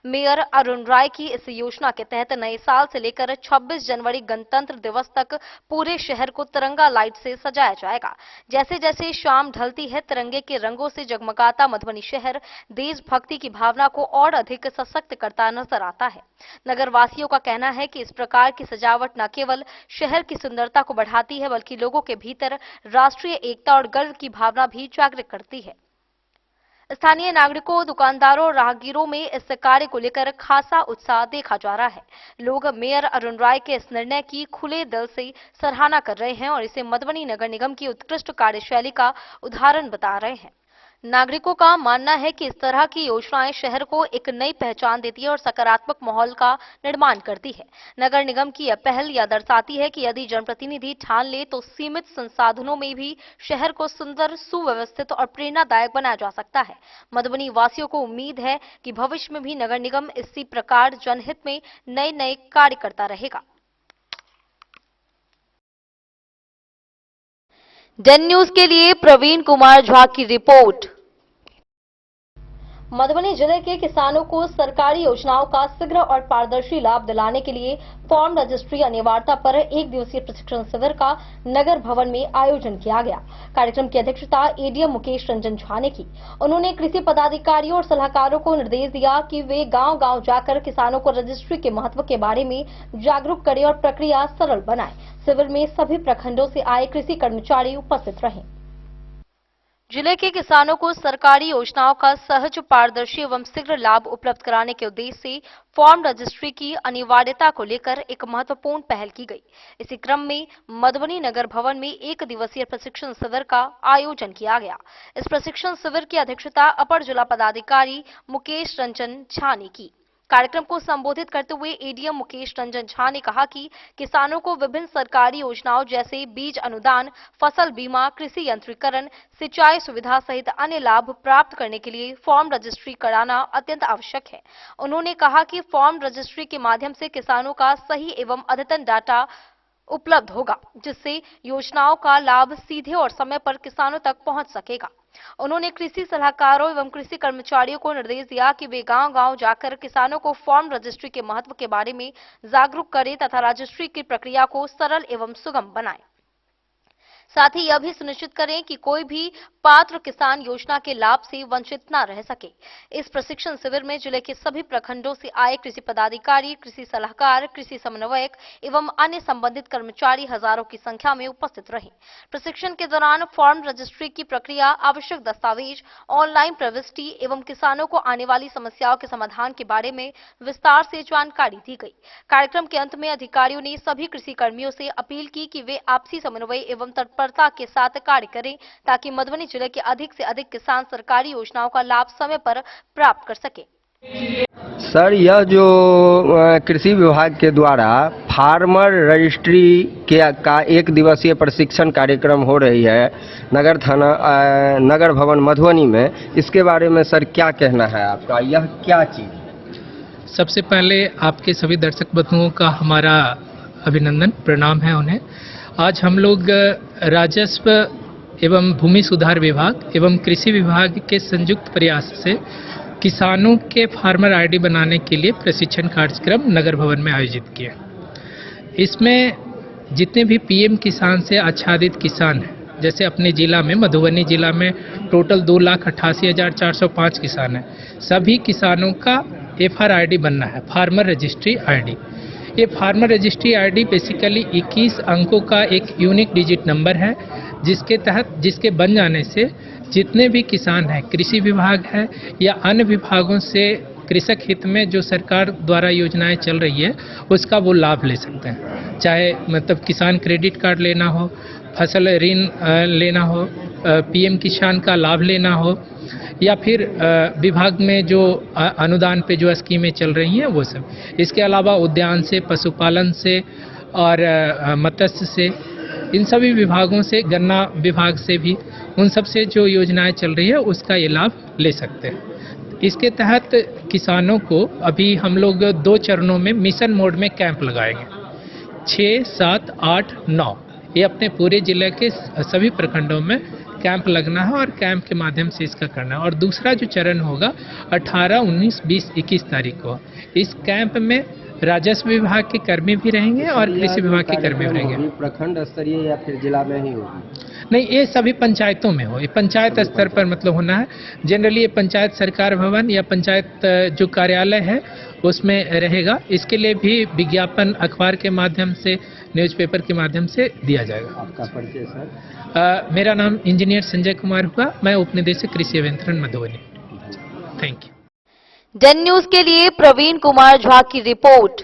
मेयर अरुण राय की इस योजना के तहत नए साल से लेकर 26 जनवरी गणतंत्र दिवस तक पूरे शहर को तिरंगा लाइट से सजाया जाएगा। जैसे जैसे शाम ढलती है, तिरंगे के रंगों से जगमगाता मधुबनी शहर देशभक्ति की भावना को और अधिक सशक्त करता नजर आता है। नगर वासियों का कहना है कि इस प्रकार की सजावट न केवल शहर की सुंदरता को बढ़ाती है, बल्कि लोगों के भीतर राष्ट्रीय एकता और गर्व की भावना भी जागृत करती है। स्थानीय नागरिकों, दुकानदारों और राहगीरों में इस कार्य को लेकर खासा उत्साह देखा जा रहा है। लोग मेयर अरुण राय के इस निर्णय की खुले दिल से सराहना कर रहे हैं और इसे मधुबनी नगर निगम की उत्कृष्ट कार्यशैली का उदाहरण बता रहे हैं। नागरिकों का मानना है कि इस तरह की योजनाएं शहर को एक नई पहचान देती है और सकारात्मक माहौल का निर्माण करती है। नगर निगम की यह पहल यह दर्शाती है कि यदि जनप्रतिनिधि ठान ले तो सीमित संसाधनों में भी शहर को सुंदर, सुव्यवस्थित और प्रेरणादायक बनाया जा सकता है। मधुबनी वासियों को उम्मीद है कि भविष्य में भी नगर निगम इसी प्रकार जनहित में नए नए कार्य करता रहेगा। डेन न्यूज के लिए प्रवीण कुमार झा की रिपोर्ट। मधुबनी जिले के किसानों को सरकारी योजनाओं का शीघ्र और पारदर्शी लाभ दिलाने के लिए फॉर्म रजिस्ट्री अनिवार्यता पर एक दिवसीय प्रशिक्षण शिविर का नगर भवन में आयोजन किया गया। कार्यक्रम की अध्यक्षता एडीएम मुकेश रंजन झा ने की। उन्होंने कृषि पदाधिकारियों और सलाहकारों को निर्देश दिया कि वे गांव-गांव जाकर किसानों को रजिस्ट्री के महत्व के बारे में जागरूक करें और प्रक्रिया सरल बनाएं। शिविर में सभी प्रखंडों से आए कृषि कर्मचारी उपस्थित रहे। जिले के किसानों को सरकारी योजनाओं का सहज, पारदर्शी एवं शीघ्र लाभ उपलब्ध कराने के उद्देश्य से फॉर्म रजिस्ट्री की अनिवार्यता को लेकर एक महत्वपूर्ण पहल की गई। इसी क्रम में मधुबनी नगर भवन में एक दिवसीय प्रशिक्षण शिविर का आयोजन किया गया। इस प्रशिक्षण शिविर की अध्यक्षता अपर जिला पदाधिकारी मुकेश रंजन झा ने की। कार्यक्रम को संबोधित करते हुए एडीएम मुकेश रंजन झा ने कहा कि किसानों को विभिन्न सरकारी योजनाओं जैसे बीज अनुदान, फसल बीमा, कृषि यंत्रीकरण, सिंचाई सुविधा सहित अन्य लाभ प्राप्त करने के लिए फॉर्म रजिस्ट्री कराना अत्यंत आवश्यक है। उन्होंने कहा कि फॉर्म रजिस्ट्री के माध्यम से किसानों का सही एवं अद्यतन डाटा उपलब्ध होगा, जिससे योजनाओं का लाभ सीधे और समय पर किसानों तक पहुंच सकेगा। उन्होंने कृषि सलाहकारों एवं कृषि कर्मचारियों को निर्देश दिया कि वे गांव-गांव जाकर किसानों को फॉर्म रजिस्ट्री के महत्व के बारे में जागरूक करें तथा रजिस्ट्री की प्रक्रिया को सरल एवं सुगम बनाएं। साथ ही यह भी सुनिश्चित करें कि कोई भी पात्र किसान योजना के लाभ से वंचित न रह सके। इस प्रशिक्षण शिविर में जिले के सभी प्रखंडों से आए कृषि पदाधिकारी, कृषि सलाहकार, कृषि समन्वयक एवं अन्य संबंधित कर्मचारी हजारों की संख्या में उपस्थित रहे। प्रशिक्षण के दौरान फॉर्म रजिस्ट्री की प्रक्रिया, आवश्यक दस्तावेज, ऑनलाइन प्रविष्टि एवं किसानों को आने वाली समस्याओं के समाधान के बारे में विस्तार से जानकारी दी गई। कार्यक्रम के अंत में अधिकारियों ने सभी कृषि कर्मियों से अपील की कि वे आपसी समन्वय एवं तत्परता के साथ कार्य करें ताकि मधुबनी जिले के अधिक से अधिक किसान सरकारी योजनाओं का लाभ समय पर प्राप्त कर सके। सर, यह जो कृषि विभाग के द्वारा फार्मर रजिस्ट्री का एक दिवसीय प्रशिक्षण कार्यक्रम हो रही है नगर भवन मधुबनी में, इसके बारे में सर क्या कहना है आपका? यह क्या चीज है? सबसे पहले आपके सभी दर्शक बंधुओं का हमारा अभिनंदन, प्रणाम है उन्हें। आज हम लोग राजस्व एवं भूमि सुधार विभाग एवं कृषि विभाग के संयुक्त प्रयास से किसानों के फार्मर आईडी बनाने के लिए प्रशिक्षण कार्यक्रम नगर भवन में आयोजित किया। इसमें जितने भी पीएम किसान से आच्छादित किसान हैं, जैसे अपने जिला में मधुबनी जिला में टोटल 2,88,405 किसान हैं, सभी किसानों का एफआर आईडी बनना है, फार्मर रजिस्ट्री आईडी। ये फार्मर रजिस्ट्री आईडी बेसिकली 21 अंकों का एक यूनिक डिजिट नंबर है, जिसके बन जाने से जितने भी किसान हैं, कृषि विभाग है या अन्य विभागों से कृषक हित में जो सरकार द्वारा योजनाएं चल रही है उसका वो लाभ ले सकते हैं। चाहे मतलब किसान क्रेडिट कार्ड लेना हो, फसल ऋण लेना हो, पीएम किसान का लाभ लेना हो, या फिर विभाग में जो अनुदान पे जो स्कीमें चल रही हैं वो सब। इसके अलावा उद्यान से, पशुपालन से और मत्स्य से, इन सभी विभागों से, गन्ना विभाग से भी, उन सब से जो योजनाएं चल रही है उसका ये लाभ ले सकते हैं। इसके तहत किसानों को अभी हम लोग 2 चरणों में मिशन मोड में कैंप लगाएंगे, 6, 7, 8, 9, ये अपने पूरे जिले के सभी प्रखंडों में कैंप लगना है और कैंप के माध्यम से इसका करना है। और दूसरा जो चरण होगा 18, 19, 20, 21 तारीख को, इस कैंप में राजस्व विभाग के कर्मी भी रहेंगे और कृषि विभाग के कर्मी भी रहेंगे। प्रखंड स्तरीय या फिर जिला में ही होगी? नहीं, ये सभी पंचायतों में हो, ये पंचायत स्तर पर मतलब होना है। जनरली ये पंचायत सरकार भवन या पंचायत जो कार्यालय है उसमें रहेगा। इसके लिए भी विज्ञापन अखबार के माध्यम से, न्यूज़पेपर के माध्यम से दिया जाएगा। आपका परिचय सर? मेरा नाम इंजीनियर संजय कुमार हुआ, मैं उपनिदेशक कृषि अभियंत्रण Madhubani. Thank you. Den News के लिए प्रवीण कुमार झा की रिपोर्ट।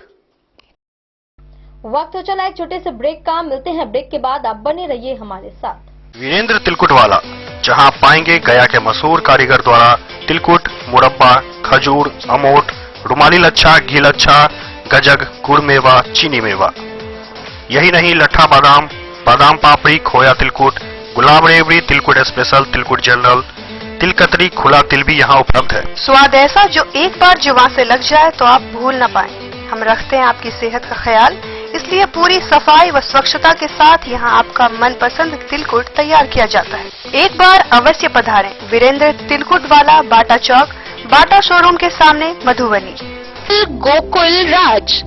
वक्त हो चला एक छोटे से ब्रेक का, मिलते हैं ब्रेक के बाद। आप बने रहिए हमारे साथ। वीरेंद्र तिलकुटवाला, जहां आप पाएंगे गया के मशहूर कारीगर द्वारा तिलकुट, मुरब्बा, खजूर, अमोट, रुमाली लच्छा, घी लच्छा, गजक, गुड़ मेवा, चीनी मेवा। यही नहीं, लट्ठा बादाम, बादाम पापड़ी, खोया तिलकुट, गुलाब रेवड़ी, तिलकुट स्पेशल, तिलकुट जनरल, तिल कतरी, खुला तिल भी यहाँ उपलब्ध है। स्वाद ऐसा जो एक बार जुबान से लग जाए तो आप भूल न पाएं। हम रखते हैं आपकी सेहत का ख्याल, इसलिए पूरी सफाई व स्वच्छता के साथ यहाँ आपका मनपसंद तिलकुट तैयार किया जाता है। एक बार अवश्य पधारें वीरेंद्र तिलकुट वाला, बाटा चौक, बाटा शोरूम के सामने, मधुबनी। गोकुल राज।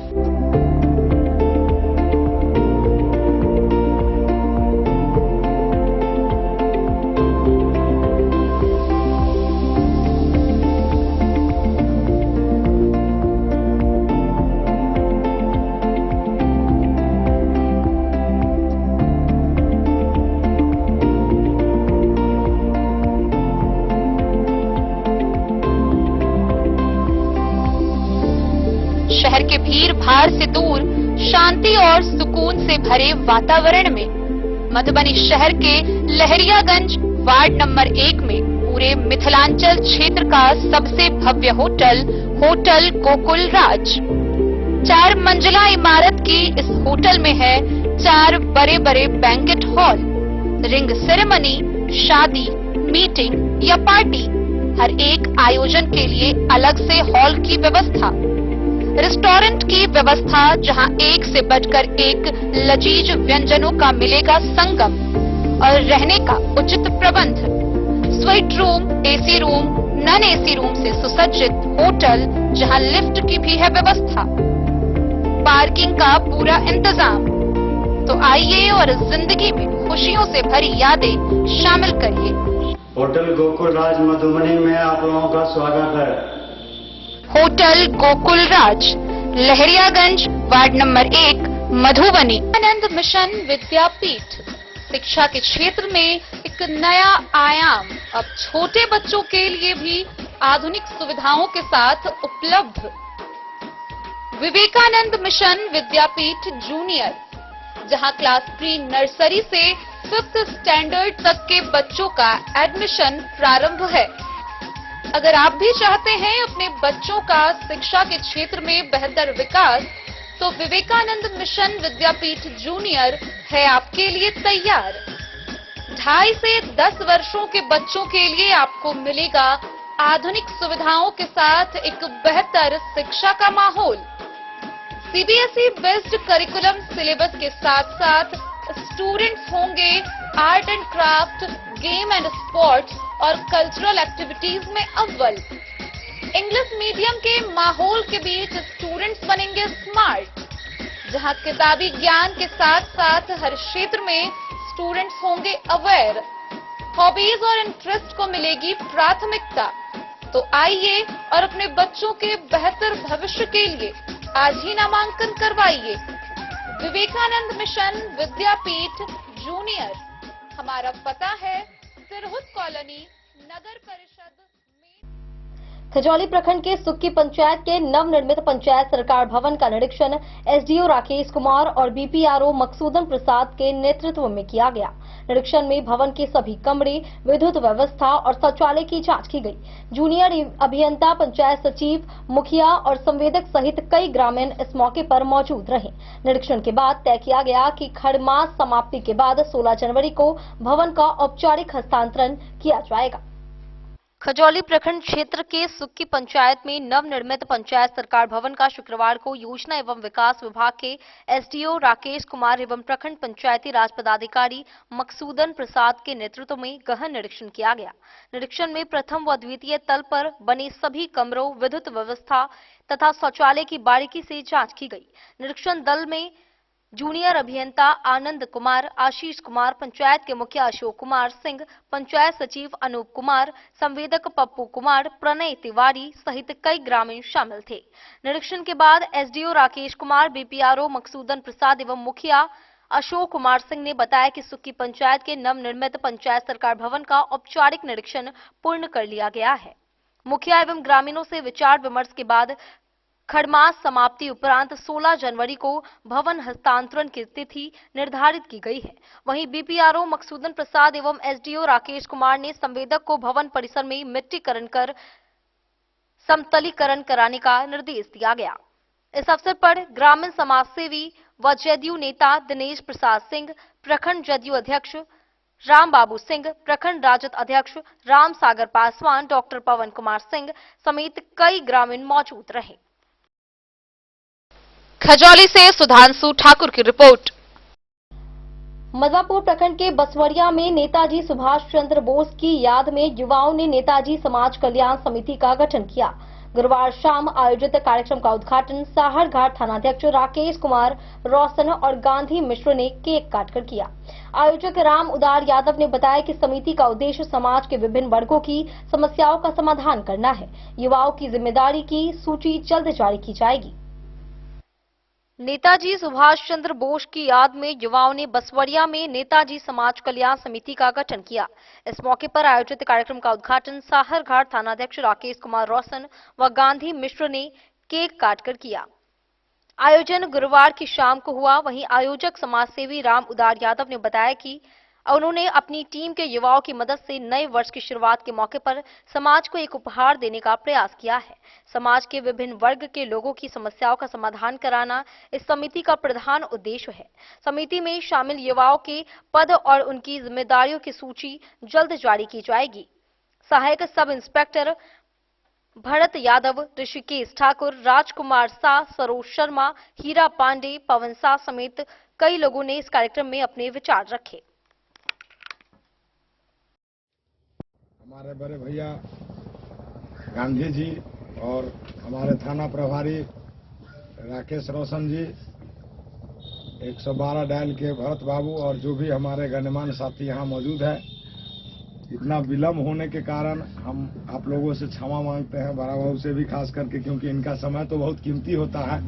शहर के भीड़ भाड़ से दूर, शांति और सुकून से भरे वातावरण में मधुबनी शहर के लहरियागंज वार्ड नंबर 1 में पूरे मिथिलांचल क्षेत्र का सबसे भव्य होटल, होटल गोकुल राज। 4 मंजिला इमारत की इस होटल में है 4 बड़े बड़े बैंकेट हॉल, रिंग सेरेमनी, शादी, मीटिंग या पार्टी, हर एक आयोजन के लिए अलग से हॉल की व्यवस्था, रेस्टोरेंट की व्यवस्था जहां एक से बढ़कर एक लजीज व्यंजनों का मिलेगा संगम, और रहने का उचित प्रबंध, suite room, AC room, non AC room से सुसज्जित होटल जहां लिफ्ट की भी है व्यवस्था, पार्किंग का पूरा इंतजाम। तो आइए और जिंदगी में खुशियों से भरी यादें शामिल करिए। होटल गोकुल राज मधुबनी में आप लोगों का स्वागत है। होटल गोकुल राज, लहरियागंज वार्ड नंबर 1, मधुबनी। आनंद मिशन विद्यापीठ शिक्षा के क्षेत्र में एक नया आयाम अब छोटे बच्चों के लिए भी आधुनिक सुविधाओं के साथ उपलब्ध। विवेकानंद मिशन विद्यापीठ जूनियर, जहां क्लास प्री नर्सरी से 5th स्टैंडर्ड तक के बच्चों का एडमिशन प्रारंभ है। अगर आप भी चाहते हैं अपने बच्चों का शिक्षा के क्षेत्र में बेहतर विकास, तो विवेकानंद मिशन विद्यापीठ जूनियर है आपके लिए तैयार। 2.5 से 10 वर्षों के बच्चों के लिए आपको मिलेगा आधुनिक सुविधाओं के साथ एक बेहतर शिक्षा का माहौल। सीबीएसई बेस्ड करिकुलम सिलेबस के साथ साथ स्टूडेंट्स होंगे art and craft, game and sports और कल्चरल एक्टिविटीज में अव्वल। इंग्लिश मीडियम के माहौल के बीच स्टूडेंट्स बनेंगे स्मार्ट, जहां किताबी ज्ञान के साथ साथ हर क्षेत्र में स्टूडेंट्स होंगे अवेयर। हॉबीज और इंटरेस्ट को मिलेगी प्राथमिकता। तो आइए और अपने बच्चों के बेहतर भविष्य के लिए आज ही नामांकन करवाइए। विवेकानंद मिशन विद्यापीठ जूनियर, हमारा पता है सिरहुत कॉलोनी, नगर परिषद। खजौली प्रखंड के सुक्की पंचायत के नवनिर्मित पंचायत सरकार भवन का निरीक्षण एसडीओ राकेश कुमार और बीपीआरओ मकसूदन प्रसाद के नेतृत्व में किया गया। निरीक्षण में भवन के सभी कमरे, विद्युत व्यवस्था और शौचालय की जांच की गई। जूनियर अभियंता, पंचायत सचिव, मुखिया और संवेदक सहित कई ग्रामीण इस मौके पर मौजूद रहे। निरीक्षण के बाद तय किया गया कि खड़मास समाप्ति के बाद 16 जनवरी को भवन का औपचारिक हस्तांतरण किया जाएगा। खजौली प्रखंड क्षेत्र के सुक्की पंचायत में नवनिर्मित पंचायत सरकार भवन का शुक्रवार को योजना एवं विकास विभाग के एसडीओ राकेश कुमार एवं प्रखंड पंचायती राज पदाधिकारी मकसूदन प्रसाद के नेतृत्व में गहन निरीक्षण किया गया। निरीक्षण में प्रथम व द्वितीय तल पर बने सभी कमरों, विद्युत व्यवस्था तथा शौचालय की बारीकी से जांच की गई। निरीक्षण दल में जूनियर अभियंता आनंद कुमार, आशीष कुमार, पंचायत के मुखिया अशोक कुमार सिंह, पंचायत सचिव अनूप कुमार, संवेदक पप्पू कुमार, प्रणय तिवारी सहित कई ग्रामीण शामिल थे। निरीक्षण के बाद एसडीओ राकेश कुमार, बीपीआरओ मकसूदन प्रसाद एवं मुखिया अशोक कुमार सिंह ने बताया कि सुक्की पंचायत के नवनिर्मित पंचायत सरकार भवन का औपचारिक निरीक्षण पूर्ण कर लिया गया है। मुखिया एवं ग्रामीणों से विचार विमर्श के बाद खड़मास समाप्ति उपरांत 16 जनवरी को भवन हस्तांतरण की तिथि निर्धारित की गई है। वहीं बीपीआरओ मकसूदन प्रसाद एवं एसडीओ राकेश कुमार ने संवेदक को भवन परिसर में मिट्टीकरण कर समतलीकरण कराने का निर्देश दिया गया। इस अवसर पर ग्रामीण समाज सेवी व जदयू नेता दिनेश प्रसाद सिंह, प्रखंड जदयू अध्यक्ष राम बाबू सिंह, प्रखंड राजद अध्यक्ष राम सागर पासवान, डॉक्टर पवन कुमार सिंह समेत कई ग्रामीण मौजूद रहे। खजौली से सुधांशु ठाकुर की रिपोर्ट। मदवापुर प्रखंड के बसवड़िया में नेताजी सुभाष चंद्र बोस की याद में युवाओं ने नेताजी समाज कल्याण समिति का गठन किया। गुरुवार शाम आयोजित कार्यक्रम का उद्घाटन साहरघाट थानाध्यक्ष राकेश कुमार रोशन और गांधी मिश्र ने केक काटकर किया। आयोजक राम उदार यादव ने बताया कि समिति का उद्देश्य समाज के विभिन्न वर्गों की समस्याओं का समाधान करना है। युवाओं की जिम्मेदारी की सूची जल्द जारी की जाएगी। नेताजी सुभाष चंद्र बोस की याद में युवाओं ने बसवड़िया में नेताजी समाज कल्याण समिति का गठन किया। इस मौके पर आयोजित कार्यक्रम का उद्घाटन साहरघाट थानाध्यक्ष राकेश कुमार रोशन व गांधी मिश्र ने केक काटकर किया। आयोजन गुरुवार की शाम को हुआ। वहीं आयोजक समाजसेवी राम उदार यादव ने बताया कि उन्होंने अपनी टीम के युवाओं की मदद से नए वर्ष की शुरुआत के मौके पर समाज को एक उपहार देने का प्रयास किया है। समाज के विभिन्न वर्ग के लोगों की समस्याओं का समाधान कराना इस समिति का प्रधान उद्देश्य है। समिति में शामिल युवाओं के पद और उनकी जिम्मेदारियों की सूची जल्द जारी की जाएगी। सहायक सब इंस्पेक्टर भरत यादव, ऋषिकेश ठाकुर, राजकुमार शाह, सरोज शर्मा, हीरा पांडे, पवन शाह समेत कई लोगों ने इस कार्यक्रम में अपने विचार रखे। हमारे बड़े भैया गांधी जी और हमारे थाना प्रभारी राकेश रोशन जी, 112 डायल के भरत बाबू और जो भी हमारे गणमान्य साथी यहाँ मौजूद है। इतना विलम्ब होने के कारण हम आप लोगों से क्षमा मांगते हैं, बड़ा बाबू से भी खास करके, क्योंकि इनका समय तो बहुत कीमती होता है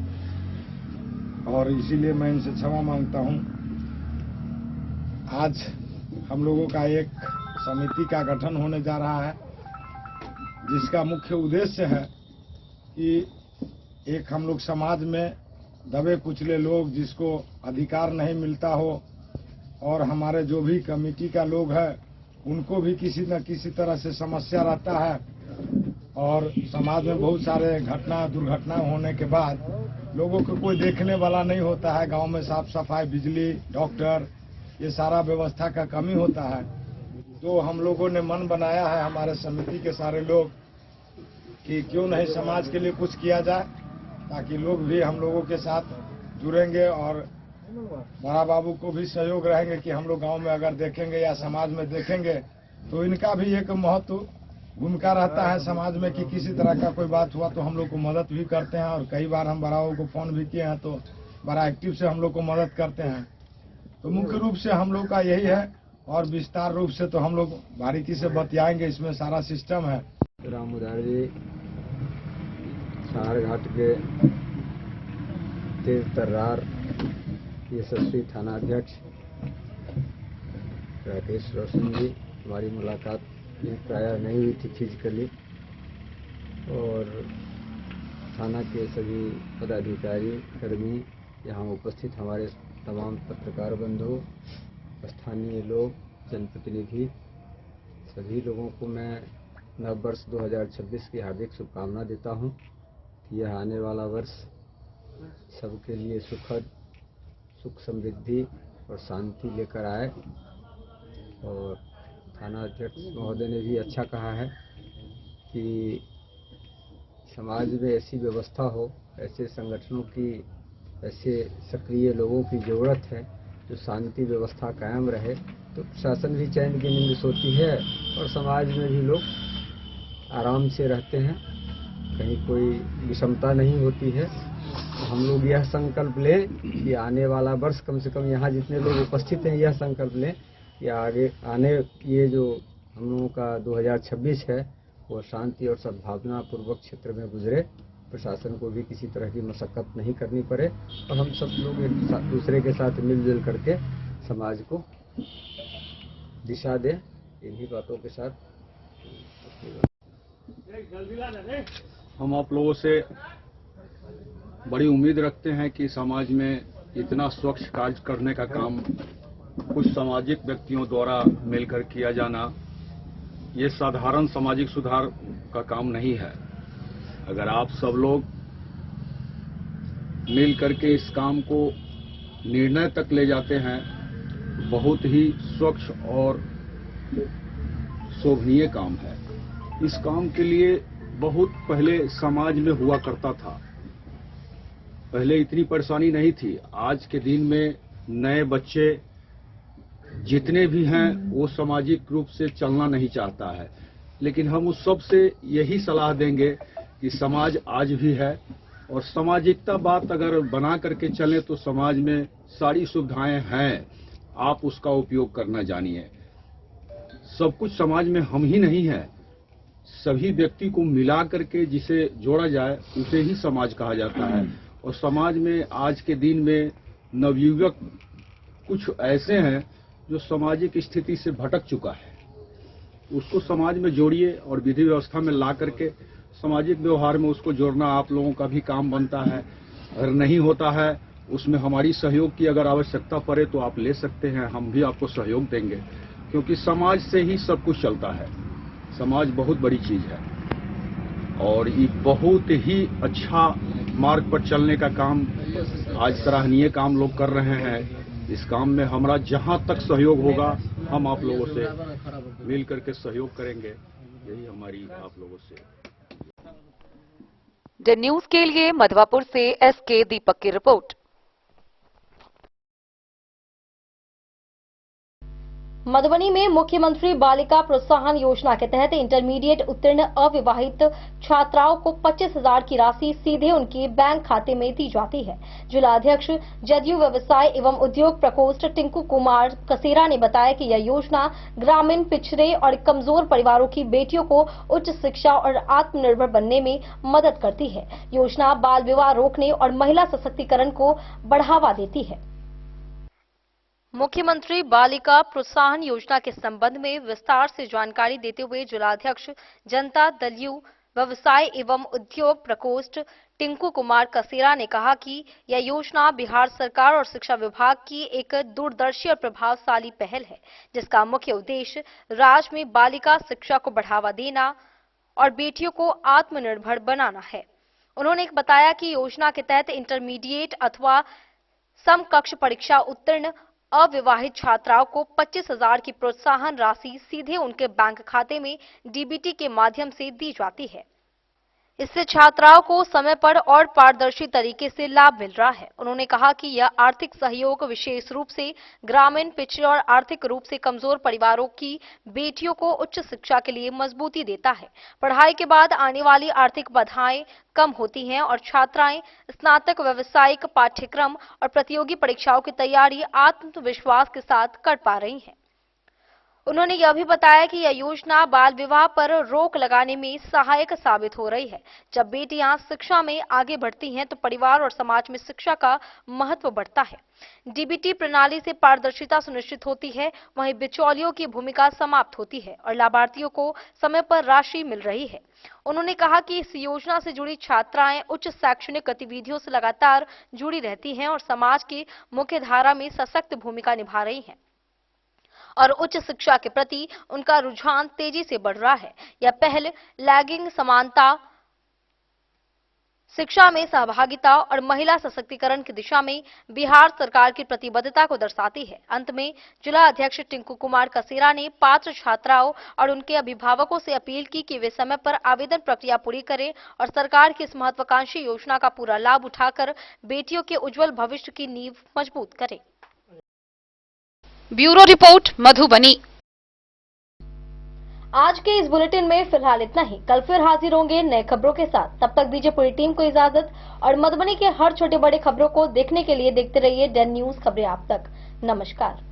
और इसीलिए मैं इनसे क्षमा मांगता हूँ। आज हम लोगों का एक समिति का गठन होने जा रहा है, जिसका मुख्य उद्देश्य है कि एक हम लोग समाज में दबे कुचले लोग जिसको अधिकार नहीं मिलता हो और हमारे जो भी कमेटी का लोग है उनको भी किसी न किसी तरह से समस्या रहता है और समाज में बहुत सारे दुर्घटना होने के बाद लोगों को कोई देखने वाला नहीं होता है। गांव में साफ सफाई, बिजली, डॉक्टर, ये सारा व्यवस्था का कमी होता है। तो हम लोगों ने मन बनाया है, हमारे समिति के सारे लोग, कि क्यों नहीं समाज के लिए कुछ किया जाए, ताकि लोग भी हम लोगों के साथ जुड़ेंगे और बड़ा बाबू को भी सहयोग रहेंगे कि हम लोग गांव में अगर देखेंगे या समाज में देखेंगे तो इनका भी एक महत्व भूमिका रहता है समाज में कि किसी तरह का कोई बात हुआ तो हम लोग को मदद भी करते हैं। और कई बार हम बड़ा बाबू को फोन भी किए हैं तो बड़ा एक्टिव से हम लोग को मदद करते हैं। तो मुख्य रूप से हम लोग का यही है और विस्तार रूप से तो हम लोग बारीकी से बतियाएंगे, इसमें सारा सिस्टम है। राम उदार जी साहरघाट के तेज तर्रार यशस्वी थाना अध्यक्ष राकेश रोशन जी, हमारी मुलाकात प्रायः नहीं हुई थी फिजिकली, और थाना के सभी पदाधिकारी कर्मी, यहाँ उपस्थित हमारे तमाम पत्रकार बंधु, स्थानीय लोग, जनप्रतिनिधि, सभी लोगों को मैं नव वर्ष 2026 की हार्दिक शुभकामना देता हूँ। यह आने वाला वर्ष सबके लिए सुख समृद्धि और शांति लेकर आए। और थाना अध्यक्ष महोदय ने भी अच्छा कहा है कि समाज में ऐसी व्यवस्था हो, ऐसे संगठनों की, ऐसे सक्रिय लोगों की ज़रूरत है जो शांति व्यवस्था कायम रहे, तो प्रशासन भी चैन की नींद सोती है और समाज में भी लोग आराम से रहते हैं, कहीं कोई विषमता नहीं होती है। तो हम लोग यह संकल्प लें कि आने वाला वर्ष कम से कम यहाँ जितने लोग उपस्थित हैं यह संकल्प लें कि आगे आने ये जो हम लोगों का 2026 है वो शांति और सद्भावना पूर्वक क्षेत्र में गुजरे, प्रशासन को भी किसी तरह की मशक्कत नहीं करनी पड़े और हम सब लोग एक दूसरे के साथ मिलजुल करके समाज को दिशा दें। इन्हीं बातों के साथ हम आप लोगों से बड़ी उम्मीद रखते हैं कि समाज में इतना स्वच्छ कार्य करने का काम कुछ सामाजिक व्यक्तियों द्वारा मिलकर किया जाना ये साधारण सामाजिक सुधार का काम नहीं है। अगर आप सब लोग मिल करके इस काम को निर्णय तक ले जाते हैं, बहुत ही स्वच्छ और शोभनीय काम है। इस काम के लिए बहुत पहले समाज में हुआ करता था, पहले इतनी परेशानी नहीं थी। आज के दिन में नए बच्चे जितने भी हैं वो सामाजिक रूप से चलना नहीं चाहता है, लेकिन हम उस सब से यही सलाह देंगे कि समाज आज भी है और सामाजिकता बात अगर बना करके चलें तो समाज में सारी सुविधाएं हैं, आप उसका उपयोग करना जानिए। सब कुछ समाज में हम ही नहीं है, सभी व्यक्ति को मिला करके जिसे जोड़ा जाए उसे ही समाज कहा जाता है। और समाज में आज के दिन में नवयुवक कुछ ऐसे हैं जो सामाजिक स्थिति से भटक चुका है, उसको समाज में जोड़िए और विधि व्यवस्था में ला करके सामाजिक व्यवहार में उसको जोड़ना आप लोगों का भी काम बनता है। अगर नहीं होता है उसमें हमारी सहयोग की अगर आवश्यकता पड़े तो आप ले सकते हैं, हम भी आपको सहयोग देंगे, क्योंकि समाज से ही सब कुछ चलता है। समाज बहुत बड़ी चीज है और ये बहुत ही अच्छा मार्ग पर चलने का काम आज सराहनीय काम लोग कर रहे हैं। इस काम में हमारा जहां तक सहयोग होगा हम आप लोगों से मिल करके सहयोग करेंगे, यही हमारी आप लोगों से। द न्यूज के लिए मधवापुर से एसके दीपक की रिपोर्ट। मधुबनी में मुख्यमंत्री बालिका प्रोत्साहन योजना के तहत इंटरमीडिएट उत्तीर्ण अविवाहित छात्राओं को 25,000 की राशि सीधे उनके बैंक खाते में दी जाती है। जिलाध्यक्ष जदयू व्यवसाय एवं उद्योग प्रकोष्ठ टिंकू कुमार कसेरा ने बताया कि यह योजना ग्रामीण, पिछड़े और कमजोर परिवारों की बेटियों को उच्च शिक्षा और आत्मनिर्भर बनने में मदद करती है। योजना बाल विवाह रोकने और महिला सशक्तिकरण को बढ़ावा देती है। मुख्यमंत्री बालिका प्रोत्साहन योजना के संबंध में विस्तार से जानकारी देते हुए जिलाध्यक्ष जनता दल यू व्यवसाय एवं उद्योग प्रकोष्ठ टिंकू कुमार कसेरा ने कहा कि यह योजना बिहार सरकार और शिक्षा विभाग की एक दूरदर्शी और प्रभावशाली पहल है, जिसका मुख्य उद्देश्य राज्य में बालिका शिक्षा को बढ़ावा देना और बेटियों को आत्मनिर्भर बनाना है। उन्होंने बताया कि योजना के तहत इंटरमीडिएट अथवा समकक्ष परीक्षा उत्तीर्ण अविवाहित छात्राओं को 25,000 की प्रोत्साहन राशि सीधे उनके बैंक खाते में डीबीटी के माध्यम से दी जाती है। इससे छात्राओं को समय पर और पारदर्शी तरीके से लाभ मिल रहा है। उन्होंने कहा कि यह आर्थिक सहयोग विशेष रूप से ग्रामीण, पिछड़े और आर्थिक रूप से कमजोर परिवारों की बेटियों को उच्च शिक्षा के लिए मजबूती देता है। पढ़ाई के बाद आने वाली आर्थिक बाधाएं कम होती हैं और छात्राएं स्नातक, व्यावसायिक पाठ्यक्रम और प्रतियोगी परीक्षाओं की तैयारी आत्मविश्वास के साथ कर पा रही हैं। उन्होंने यह भी बताया कि यह योजना बाल विवाह पर रोक लगाने में सहायक साबित हो रही है। जब बेटियां शिक्षा में आगे बढ़ती हैं तो परिवार और समाज में शिक्षा का महत्व बढ़ता है। डीबीटी प्रणाली से पारदर्शिता सुनिश्चित होती है, वहीं बिचौलियों की भूमिका समाप्त होती है और लाभार्थियों को समय पर राशि मिल रही है। उन्होंने कहा कि इस योजना से जुड़ी छात्राएं उच्च शैक्षणिक गतिविधियों से लगातार जुड़ी रहती हैं और समाज की मुख्य धारा में सशक्त भूमिका निभा रही हैं और उच्च शिक्षा के प्रति उनका रुझान तेजी से बढ़ रहा है। यह पहल लैंगिक समानता, शिक्षा में सहभागिता और महिला सशक्तिकरण की दिशा में बिहार सरकार की प्रतिबद्धता को दर्शाती है। अंत में जिला अध्यक्ष टिंकू कुमार कसेरा ने पात्र छात्राओं और उनके अभिभावकों से अपील की कि वे समय पर आवेदन प्रक्रिया पूरी करें और सरकार की इस महत्वाकांक्षी योजना का पूरा लाभ उठाकर बेटियों के उज्जवल भविष्य की नींव मजबूत करें। Bureau report Madhubani. आज के इस बुलेटिन में फिलहाल इतना ही। कल फिर हाजिर होंगे नए खबरों के साथ। तब तक दीजिए पूरी टीम को इजाजत और मधुबनी के हर छोटे बड़े खबरों को देखने के लिए देखते रहिए डेन न्यूज खबरें आप तक। नमस्कार।